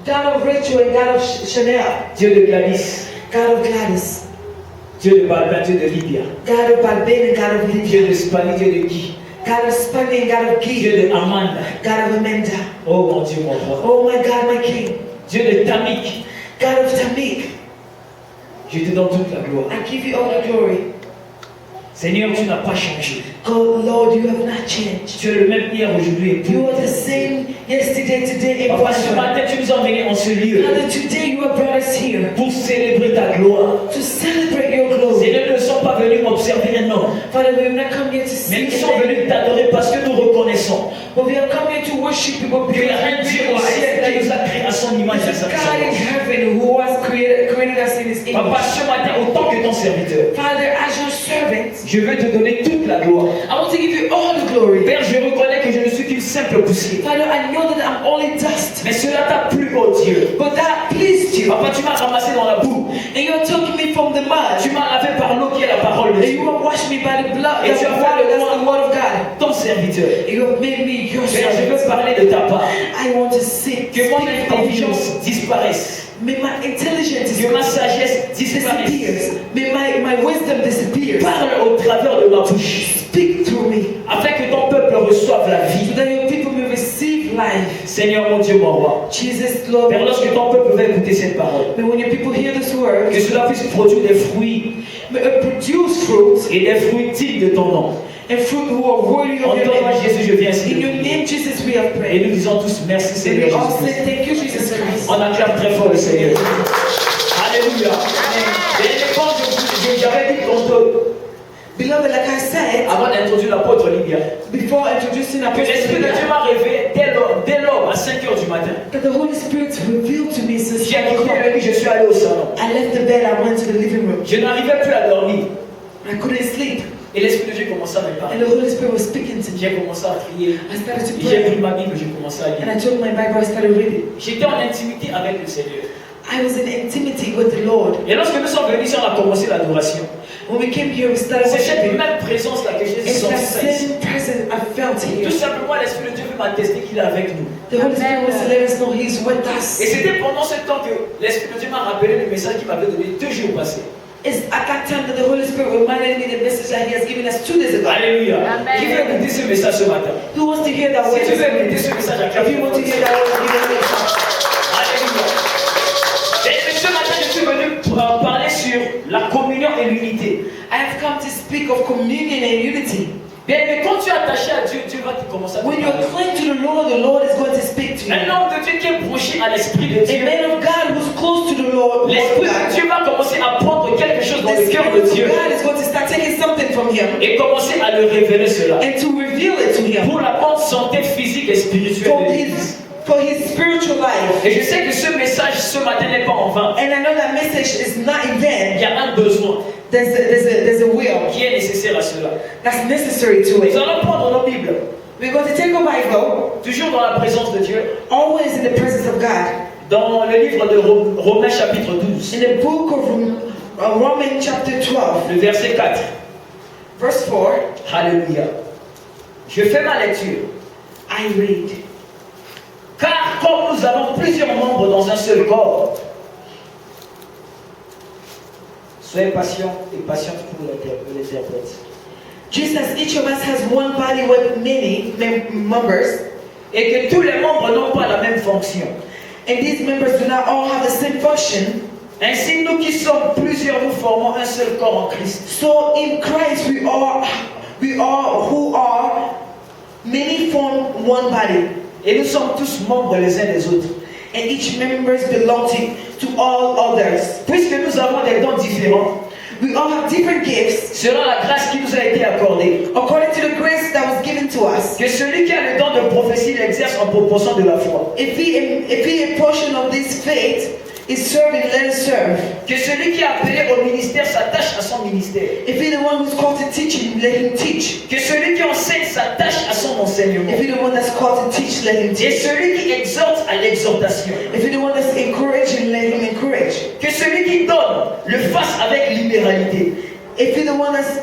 God of Rachel and God of Chanel. Dieu de Gladys. God of Gladys. Dieu de Balbin, Dieu de Lydia. God of Balbin and God of Dieu Lydia. de Spani, Dieu de Guy. God of Spani and God of Dieu Guy. de Amanda. God of Amanda. Oh mon Dieu, mon roi. Oh my God, my King. Dieu de Tamik. God of Tamik. Je te donne toute la gloire. I give you all the glory. Seigneur, tu n'as pas changé. Oh Lord, you have not changed. Tu es le même hier, aujourd'hui et You pour. are the same yesterday, today, and Papa, ce forever. matin, tu nous as emmenés en ce lieu Father, today you have brought us here pour célébrer ta gloire. to celebrate your glory. Seigneur, nous ne sommes pas venus observer un homme, Father, we have not come here to mais see nous sommes you, venus t'adorer parce que nous reconnaissons but we have come here to worship you, but qu'il y because a un we Dieu au realize ciel that qui nous a créés à son image et à sa God in ressemblance. heaven who has created us in his Papa, image. ce matin, autant que ton serviteur, Father, as your servant, je veux te donner toute la gloire. I want to give you all the glory. Père, je reconnais que je ne suis qu'une simple poussière. Father, I know that I'm only dust, Mais cela t'a plu, oh Dieu. but that pleased you. Papa, tu m'as ramassé dans la boue. And you're taking me from the mud. Tu m'as lavé par l'eau qui est la parole de And Dieu. you have washed me by the blood, Et tu the as water, fait de that's the moi word of God. ton serviteur. And you have made me your Père, je veux servant. parler de ta part. I want to sit, Que mon speak of you. intelligence disparaisse. May my intelligence Que ma sagesse disparaisse. disappears. May my wisdom disappears. Parle au travers de ma bouche. Speak through me. Afin que ton peuple reçoive la So vie. that your people may receive life. Seigneur mon Dieu, mon roi. Jesus, Lord. Père, lorsque ton peuple va écouter cette parole, May when your people hear this word, que cela puisse produire des fruits may it produce fruit et des fruits dignes de ton nom. and fruit who are worthy En of your ton nom, name. Jésus, je viens ainsi. In your name, Jesus, we have Et prayed. nous disons tous merci, And Seigneur we all Jésus. say thank you, Jesus Christ. On acclame très fort le Seigneur. Alléluia. Et quand j'avais dit tantôt, Beloved, like I said, avant d'introduire l'apôtre Lydia, before introducing que l'Esprit de Dieu Apostle, m'a révélé dès lors à 5 h du matin. that the Holy Spirit revealed to me since J'ai 5 quitté o'clock. le lit, je suis allé au salon. I left the bed, I went to the living room. Je n'arrivais plus à dormir. I couldn't sleep. Et l'Esprit de Dieu commençait à me And parler. the Holy Spirit was speaking to me. J'ai commencé à prier. I started to J'ai pris pray. ma Bible, j'ai commencé à And lire. I took my Bible, I started reading. J'étais en intimité avec le Seigneur. I was in intimity with the Lord. Et lorsque nous sommes venus ici, on a commencé l'adoration. When we came here, we started C'est cette worshiping. même présence-là que j'ai It's that sentie ici. same presence I felt Tout here. simplement, l'Esprit de Dieu veut m'attester qu'il est avec nous. The Holy Spirit wants to let us know He's with Et us. c'était pendant ce temps que l'Esprit de Dieu m'a rappelé le message qu'il m'avait donné 2 jours passés. It's at that time that the Holy Spirit reminded me the message that He has given us 2 days ago. Alléluia. Amen. Qui veut écouter ce message ce matin? Who wants to hear that word? Si tu this veux écouter morning? ce message, If you want to hear that word, give it a listen. Alléluia. Et ce matin, je suis venu parler sur la communion et l'unité. I have come to speak of communion and unity. Bien, mais quand tu es attaché à Dieu, Dieu va te commencer à te When you're parler. close to the Lord is going to speak to you. Un homme de Dieu qui est branché à l'Esprit de A Dieu. man of God who's close to the Lord, L'Esprit de Dieu va commencer à prendre quelque chose dans le cœur de Spirit of Dieu God is going to start taking something from him et commencer à le révéler cela. and to reveal it to him Pour la bonne santé physique et spirituelle for de his, l'Église. for his spiritual life. Et je sais que ce message ce matin n'est pas en vain. And I know that message is not in Il vain. y a un besoin There's a will qui est nécessaire à cela. that's necessary to Nous it. allons prendre nos Bibles, We're going to take a Bible, toujours dans la présence de Dieu, always in the presence of God. dans le livre de Romains chapitre 12, In the book of Romans chapter 12, le verset 4. verse 4, Alléluia. Je fais ma lecture. I read. Car comme nous avons plusieurs membres dans un seul corps, soyez patients et patientes pour l'interprète. Just as each of us has one body with many members, Et que tous les membres n'ont pas la même fonction. and these members do not all have the same function, Ainsi, nous qui sommes plusieurs, nous formons un seul corps en Christ. so in Christ we are who are many form one body, Et nous sommes tous membres les uns des autres. and each members belong to all others. Puisque nous avons des dons différents, We all have different gifts selon la grâce qui nous a été accordée, according to the grace that was given to us. que celui qui a le don de prophétie l'exerce en proportion de la foi. If he a portion of this faith is serving, let us serve. Que celui qui est appelé au ministère s'attache à son ministère. If he the one who's called to teaching, let him teach. Que celui qui enseigne s'attache à son enseignement. If he the one that's called to teach, let him Et teach. celui qui exhorte à l'exhortation. If he the one that's encouraging, let him encourage. Que celui qui donne le fasse avec libéralité. If he the one that's,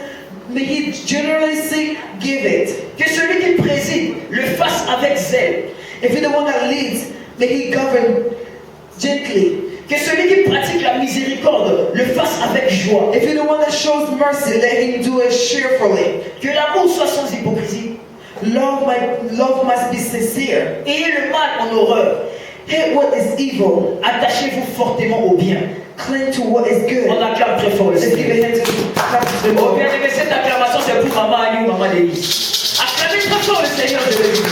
may he generously give it. Que celui qui préside le fasse avec zèle. If he the one that leads, may he govern gently. Que celui qui pratique la miséricorde le fasse avec joie. If you're the one that shows mercy, let him do it cheerfully. Que l'amour soit sans hypocrisie. Love must be sincere. Ayez le mal en horreur. Hate what is evil. Attachez-vous fortement au bien. Cling to what is good. On acclame très fort le Let's give Seigneur. a hand to the Oh Lord. bien aimé, cette acclamation c'est pour Maman Annie ou Maman Denise. Acclamez très fort le Seigneur, je le dis.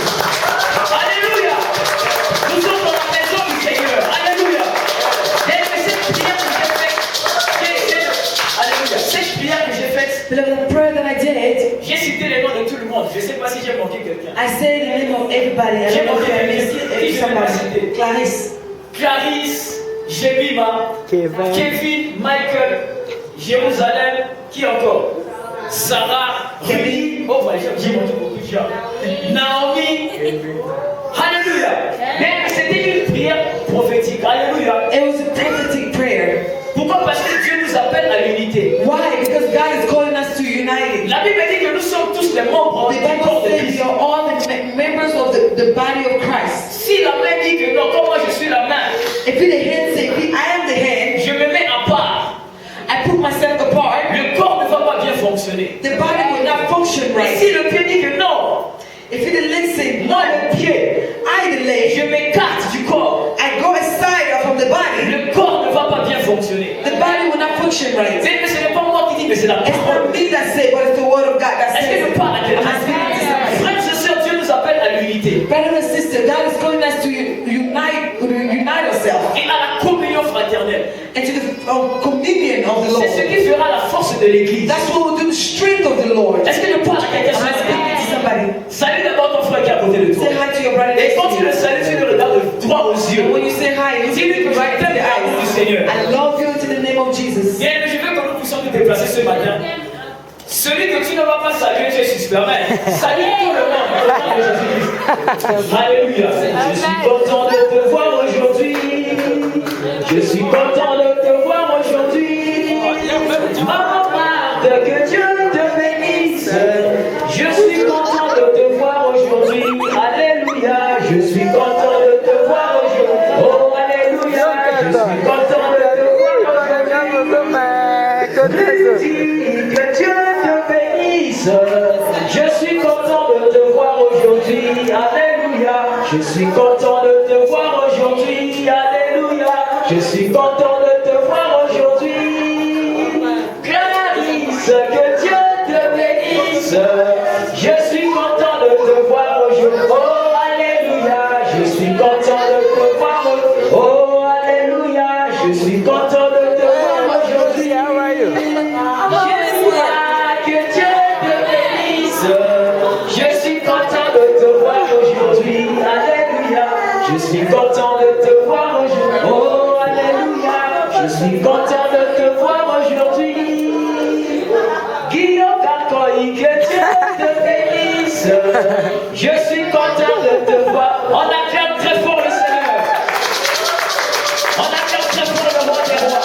Alléluia. Nous sommes dans la maison du Seigneur. Alléluia. Bien aimé, cette prière que j'ai faite, alléluia, cette prière que j'ai faite, Beloved, the prayer that I did, j'ai cité les noms de tout le monde. Je ne sais pas si j'ai manqué quelqu'un. I said the name of everybody. I don't know if I missed somebody. Clarisse, Clarisse, Jemima, Kevin, Michael, Jérusalem, qui encore? Sarah, Rudy, oh my God, j'ai manqué beaucoup de gens. Naomi, Alléluia. Mais c'était une prière prophétique, Alléluia. it was a prophetic prayer. Pourquoi? Parce que Dieu nous appelle à l'unité. Why? Because God is calling us to unite. La Bible dit que nous sommes tous les membres The du Bible corps de says Christ. we are all the members of the body of Christ. Si la main dit que non, comme moi je suis la main, If the hand say, I am the hand, je me mets à part, I put myself apart, le corps ne va pas bien fonctionner. the body will not function Mais right. si le pied dit que non, If the leg say, moi no, le pied, I the leg, je m'écarte du corps, I go aside from the body, le corps ne va pas bien fonctionner. the body will not function right. Mais ce n'est pas moi qui dis, mais c'est la It's parole. not me that say, but it's the word of God that Est-ce que says je it. parle à quelqu'un? I'm speaking to somebody. Frères et sœurs, Dieu nous appelle à l'unité Brother and sister, God is calling us to unite ourselves et à la communion fraternelle. and to the communion of the Lord. C'est ce qui fera la force de l'Église. That's what will do the strength of the Lord. Est-ce que je parle à quelqu'un? Am I speaking to somebody? Salut d'abord ton frère qui est à côté de toi. Say hi to your brother Et next quand to tu le you. salues, tu le regardes droit aux yeux. When you say hi, you Dis-lui que look right je into t'aime the à cause du eyes. Seigneur. I love you to the name of Jesus. Bien, mais je veux que nous puissions nous déplacer ce matin. Celui que tu ne vas pas saluer, tu es suspect. Amen. Salue tout le monde. Au nom de Jésus-Christ. Alléluia. Je suis content de te voir aujourd'hui. Je suis content de te voir aujourd'hui. Oh, Marthe, que Dieu te bénisse. Je suis content de te voir aujourd'hui. Alléluia. Je suis content de te voir aujourd'hui. Oh, alléluia. Je suis content de te voir aujourd'hui. Que Dieu te bénisse. Je suis content de te voir aujourd'hui. Alléluia. Je suis content de te voir aujourd'hui. Alléluia. Je suis content de te voir aujourd'hui. Clarisse, que Dieu te bénisse. Je suis content de te voir aujourd'hui. Oh, alléluia. Je suis content de te voir aujourd'hui. Oh, alléluia. Je suis content de te voir aujourd'hui. Que Dieu te bénisse. Je suis content de te voir aujourd'hui. Alléluia. Je suis content de te voir aujourd'hui. Oh, alléluia. Je suis content de te voir aujourd'hui. Guillaume Kakoï, que Dieu te bénisse. Je suis content de te voir. On acclame très fort le Seigneur. On acclame très fort le roi des rois.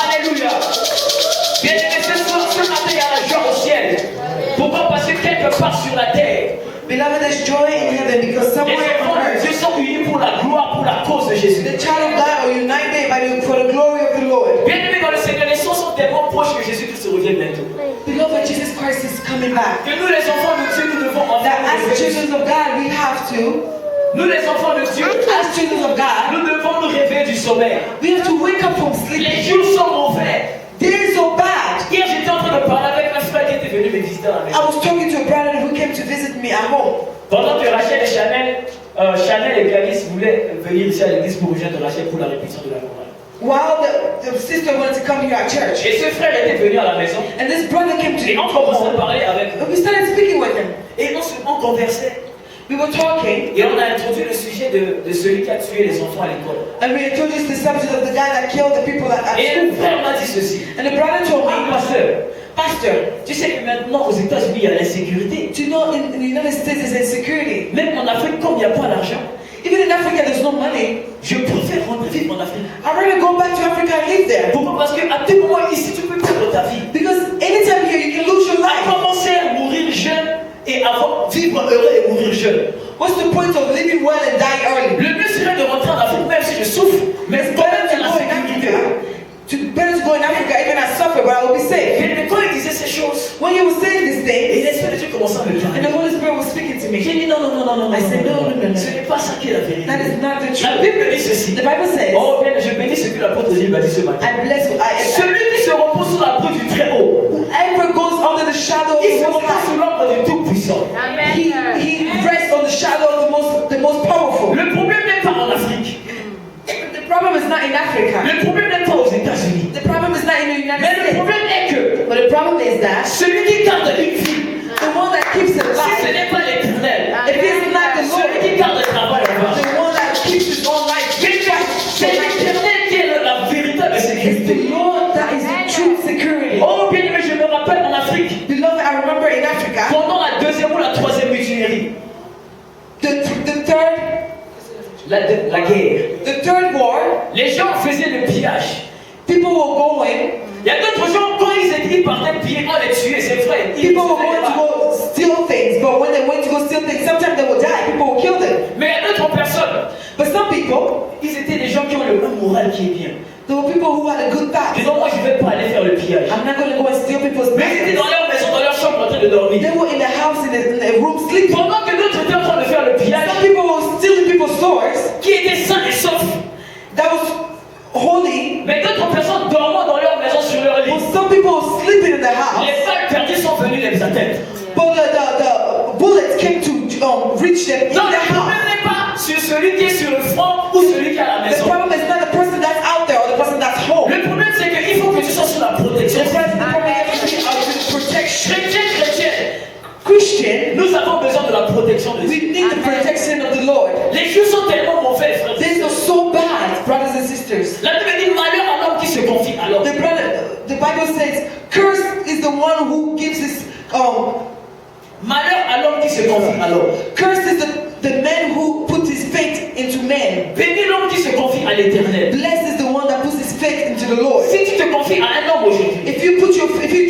Alléluia. Bien aimé, ce matin, il y a la joie au ciel. Pourquoi? Parce que quelque part sur la terre, Beloved, there's joy in heaven because les somewhere enfants on de earth, Dieu sont unis pour la gloire, pour la cause de Jésus. the child of God are united for the glory of the Lord. Bien aimé dans le Seigneur, les sons sont tellement proches que Jésus-Christ revienne bientôt. Beloved, Jesus Christ is coming back. Que nous, les enfants de Dieu, nous devons en That as faire. children of God, we have to, Nous, les enfants de Dieu, as children of God, nous devons nous réveiller du sommeil. we have to wake up from sleep. Les jours sont mauvais. Days are bad. Hier, j'étais en train de parler avec un frère qui était venu me visiter à la I maison. was talking to a brother who came to visit me at home. Pendant que Rachel et Chanel et Gladys voulaient venir ici à l'église pour rejoindre Rachel pour la répétition de la chorale. While the sister wanted to come here at church, Et ce frère était venu à la maison and this brother came to et on commençait à home, parler avec eux. and we started speaking with him. Et non seulement on conversait, We were talking, et on a introduit le sujet de celui qui a tué les enfants à l'école. and we introduced the subject of the guy that killed the people at Et le school. frère m'a dit ceci. And the brother told Ah, me, pasteur, Pastor, tu sais que maintenant aux États-Unis il y a l'insécurité. do you know in the United States there's insecurity? Même en Afrique, comme il n'y a pas d'argent, Even in Africa there's no money. je préfère rentrer vivre en Afrique. I'd rather go back to Africa and live there. Pourquoi? Parce qu'à tout moment ici, tu peux perdre ta vie. Because anytime here you can lose your À life. commencer à mourir jeune et vivre heureux et mourir jeune. What's the point of living well and die early? Le mieux serait de rentrer en Afrique, même si je souffre, commençait à me And parler. the Holy Spirit was speaking to J'ai me. dit non, non, non, non, non, non, I said, non, no, no, no, no. ce n'est pas ça qui est la vérité. That is not the La truth. Bible dit ceci. The Bible says, Oh, bien, je bénis ce que l'apôtre Gilles a dit ce matin. I bless Celui qui se repose sous la brume du Très-Haut, whoever goes under the shadow of il se the Most repose sous High, l'ombre du Tout-Puissant. he rests on the shadow of the most powerful. Le problème n'est pas en Afrique. The problem is not in Africa. Le problème n'est pas aux États-Unis. The problem is not in the United Mais le States. problème est que But the problem is that celui qui garde une vie, the one that keeps it si ce alive, n'est pas l'Éternel, if it's not the celui Lord, qui garde le travail là-bas, the one that keeps his own life, c'est l'Éternel qui est la véritable it's sécurité. the Lord that is the true security. Oh, bien aimé, je me rappelle en Afrique, Beloved, I remember in Africa, pendant la deuxième ou la troisième mutinerie, la guerre, the third war, les gens faisaient le pillage. people were going, Il y a d'autres gens, quand ils partaient piller, on les tuait, c'est vrai. Ils people were tuaient going to pas. go steal things, but when they went to go steal things, sometimes they would die, people would kill them. Mais il y a d'autres personnes, But some people, ils étaient des gens qui ont le même moral qui est bien. there were people who had a good back. Ils disent, moi je ne vais pas aller faire le pillage. I'm not going to go and steal people's Mais ils étaient business. dans leur maison, dans leur chambre en train de dormir. They were in the house, in a room sleeping. Pendant que d'autres étaient en train de faire le pillage, Some people were stealing people's stores qui étaient sains et saufs. that was holy, Mais d'autres personnes dormant dans leur maison sur leur lit. but some people were sleeping in the house. Les balles perdues sont venues les atteindre. But the bullets came to reach them in Donc the le problème house. n'est pas sur celui qui est sur le front ou celui qui est à la The maison. problem is not the person that's out there or the person that's home. Le problème c'est qu'il faut que tu sois sous la protection. The problem is you have to be protection. Chrétien, Christian, nous avons besoin de la protection de we Dieu. need the protection of the Lord. Les choses sont tellement mauvaises, frères. Things are so bad, brothers and sisters. La Bible dit malheur à l'homme qui se confie à l'homme. The Bible says, cursed is the one who gives his Malheur à l'homme qui se confie à l'homme. cursed is the man who puts his faith into man. Bénis l'homme qui se confie à l'éternel. Blessed is the one that puts his faith into the Lord. Si tu te confies à un homme aujourd'hui, If you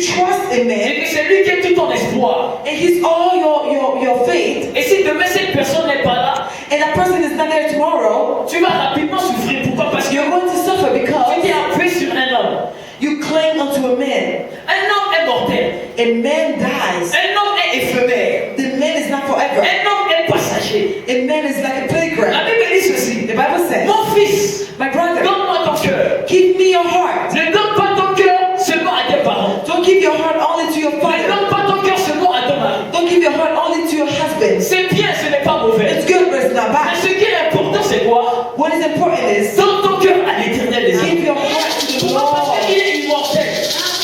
trust in man, et que c'est lui qui est tout ton espoir, and he's all your faith, et si demain cette personne n'est pas là, and that person is not there tomorrow, tu vas rapidement souffrir. Pourquoi? Parce que you're going to suffer tu because t'es appuyé sur un homme. you cling unto a man. Un homme est mortel. A man dies. Un homme est éphémère. The man is not forever. Un homme est passager. A man is like a La playground. Bible dit ceci. The Bible says, Mon fils, my brother, donne-moi ton cœur. give me your heart. Ne donne pas ton cœur seulement à tes parents. Don't give your heart only to your Ne father. donne pas ton cœur seulement à ton mari. Don't give your heart only to your husband. C'est bien, ce n'est pas mauvais. It's good, but it's not Mais bad. ce qui est important, c'est quoi? What is important is Donne ton cœur à l'éternel des give hommes. your heart to the Pourquoi? Parce Lord. qu'il est immortel.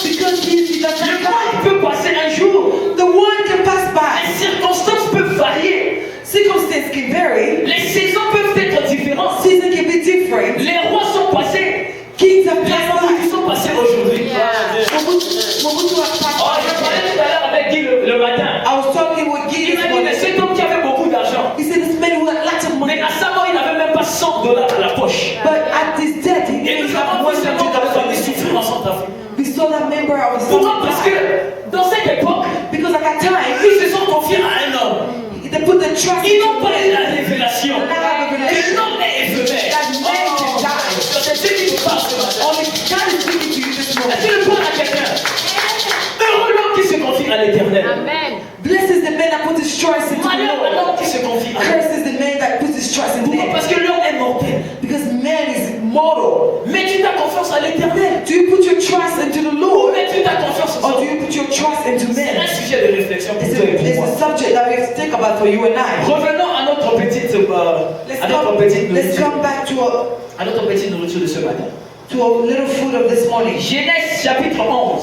Because he does Le not monde die. peut passer un jour. The one can pass by. Les circonstances peuvent varier. Circumstances can vary. Les saisons peuvent être différentes. Season can be different. Les rois sont passés. Kings have Les passed rois qui by. sont passés aujourd'hui. Mobutu has passed Oh, je parlais by. tout à l'heure avec Guy le matin. I was talking with Guy Il this m'a dit, mais morning. cet homme qui avait beaucoup d'argent. He said this man who had lots of money, Mais à sa mort, il n'avait même pas $100 à la poche. but at his death he Et didn't nous have avons vu ce homme $100. qui souffrir en Centrafrique. We saw that member of the Pourquoi? Parce die. que dans cette époque, Because at that time ils se sont confiés à un homme. they put the trust Ils in n'ont pas eu man. la révélation. Que l'homme est éphémère. That man can die. C'est ce qui nous parle ce matin. Only God is speaking to you this morning. Est-ce que je parle à quelqu'un? Heureux l'homme qui se confie à l'éternel. Blessed is the man that puts his trust into the Malheur à Lord. l'homme qui se confie à l'éternel. Cursed is the man that puts his trust in Pourquoi? man. Parce que l'homme est mortel. Because man is mortal. Mets-tu ta confiance à l'éternel? Do you put your trust into the Ou Lord, mets-tu ta confiance or au do you put your trust into C'est un man? sujet de réflexion pour It's toi et pour a moi. subject that we have to think about for you and I. Revenons à notre petite Let's come back to à notre petite nourriture de ce matin. a little food of this morning. Genèse chapitre 11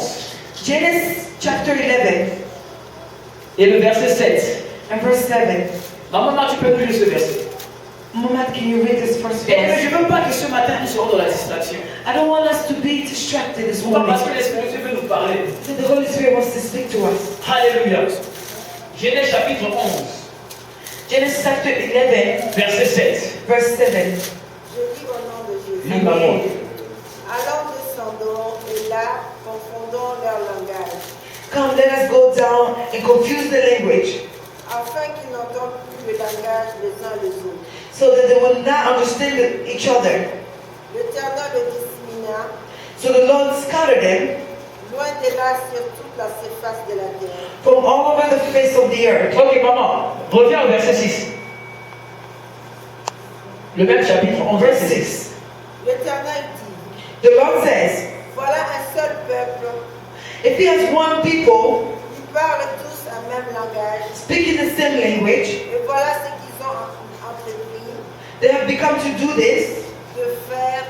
Genesis chapter 11 et le verset 7. and verse 7. Maman, tu peux lire ce verset. Mama, can you read this first Et verse? je ne veux pas que ce matin nous soyons dans la distraction. I don't want us to be distracted this Pourquoi? morning. Parce que l'Esprit de Dieu veut nous parler. So the Holy Spirit wants to speak to us. Alléluia. Genèse chapitre 11, Genesis chapter 11, verset 7. verse 7. Je lis au nom de Jésus. Lis, maman. Alors descendons et là, confondons leur langage, Come, let us go down and confuse the language, afin qu'ils n'entendent plus le langage les uns les autres. so that they will not understand each other. L'Éternel le dissimina, So the Lord scattered them, loin de là sur toute la surface de la terre. from all over the face of the earth. Ok, maman, reviens au verset 6. Le même chapitre 11, Verse verset 6. 6. L'Éternel dit, The Lord says, voilà un seul peuple, if he has one people ils parlent tous un même langage, speaking the same language, et voilà ce qu'ils ont entrepris they have become to do this, de faire.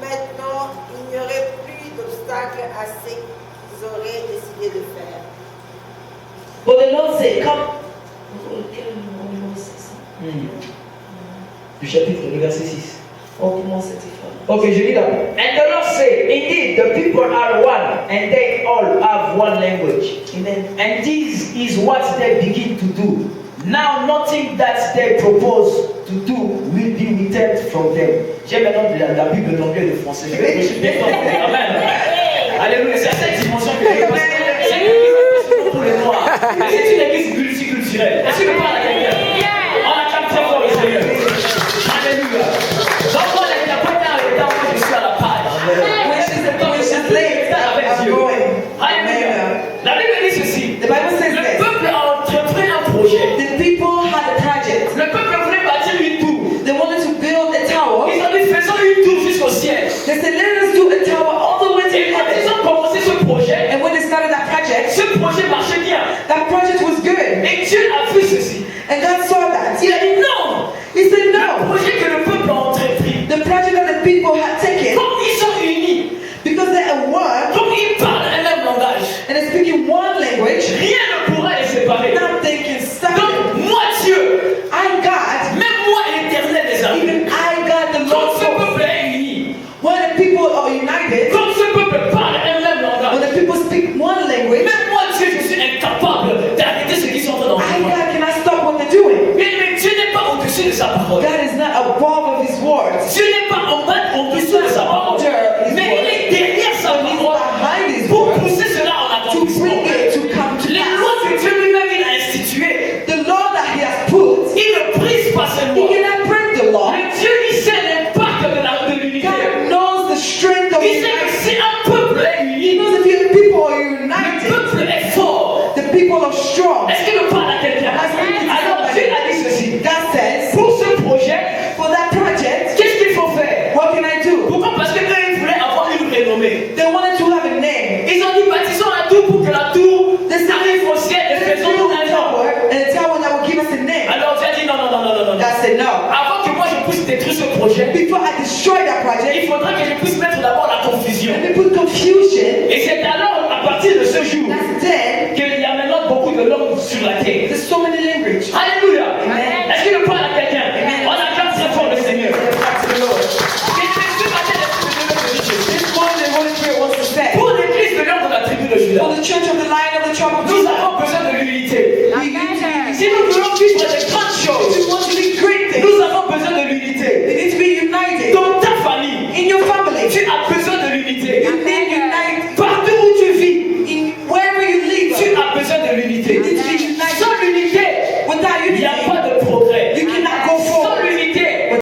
Maintenant, il n'y aurait plus d'obstacle à ce qu'ils auraient décidé de faire. But the Lord said, come. Du chapitre, le verset 6. Oh, Ok, je lis d'abord. And the Lord said, indeed, the people are one, and they all have one language. Amen. And this is what they begin to do. Now nothing that they propose to do will be withheld from them. J'ai maintenant de la Bible d'anglais et de français. Je vais prêcher des temps. Amen. Alléluia. C'est à cette dimension que je pense. C'est une église pour les noirs. Mais c'est une église multiculturelle. Est-ce que je parle à quelqu'un? On acclame très fort le Seigneur. Alléluia. Donc moi, la première étape, moi je suis à la page. When she's late, I'm going. Alléluia. La Bible dit ceci. The Bible says Le this. peuple a entrepris un projet. The people had a project. Le peuple voulait bâtir une tour. They wanted to build a tower. Ils ont dit faisons une tour jusqu'au ciel. They said, let us do a tower all the way to Et quand ils heaven. ont commencé ce projet, And when they started that project, ce projet marchait bien. that project was good. Et Dieu a vu ceci. And God saw that. Il a dit non. He said, Le no. projet que le peuple a entrepris, The project that the people had taken, comme ils sont unis, because they are one comme ils parlent un même langage, and they're speaking one language, rien ne pourra les séparer. nothing can stop them. Donc moi Dieu, I, God, même moi l'Éternel les amis, even I, God, the comme Lord, ce spoke. peuple est uni, When the people are united, comme ce peuple parle un même when langage, the people speak one language, même moi Dieu je suis incapable d'arrêter ce qu'ils sont en train I, de faire. God, cannot stop what they're doing. Mais Dieu n'est pas au-dessus de sa parole. God is not above of His words. Dieu n'est pas en bas au-dessous de sa parole. Mais il est derrière sa He's parole behind His pour word pousser cela en to accomplissement. bring it to come to Les pass. lois que Dieu lui-même il a instituées, The law that He has put, il ne brise pas ces He lois. cannot break the law. Mais Dieu il sait l'impact de l'unité. God knows the strength of Il sait que unity. si un peuple est He uni, knows if your people are le united, peuple est fort. the people are strong. Est-ce qu'il me parle à quelqu'un? Alors Dieu a dit ceci. God says, Pour ce projet, for that project, qu'est-ce qu'il faut faire? what can I do? Pourquoi? Parce que eux ils voulaient avoir une renommée. They wanted to have a name. Ils ont dit bâtissons la tour pour que la tour arrive au ciel et Let's faisons build a un nom. tower, and a tower that will give us a name. Alors Dieu a dit non, non, non, non, non, non. God said, no. Avant que moi je puisse détruire ce projet, Before I destroy that il project, faudra que je puisse mettre d'abord la confusion. let me put confusion. Et c'est alors, à partir de ce jour, That's then. qu'il y a maintenant beaucoup de langues sur la terre. There's so many languages. Alléluia. Amen. Est-ce qu'il me parle à quelqu'un? Amen. On acclame très fort le Seigneur. Back to the Lord. Et c'est ce matin, l'Esprit de Dieu me dit ceci. This morning, the Holy Spirit wants to say, Pour l'église de l'homme de la tribu de Judas, for the church of the Lion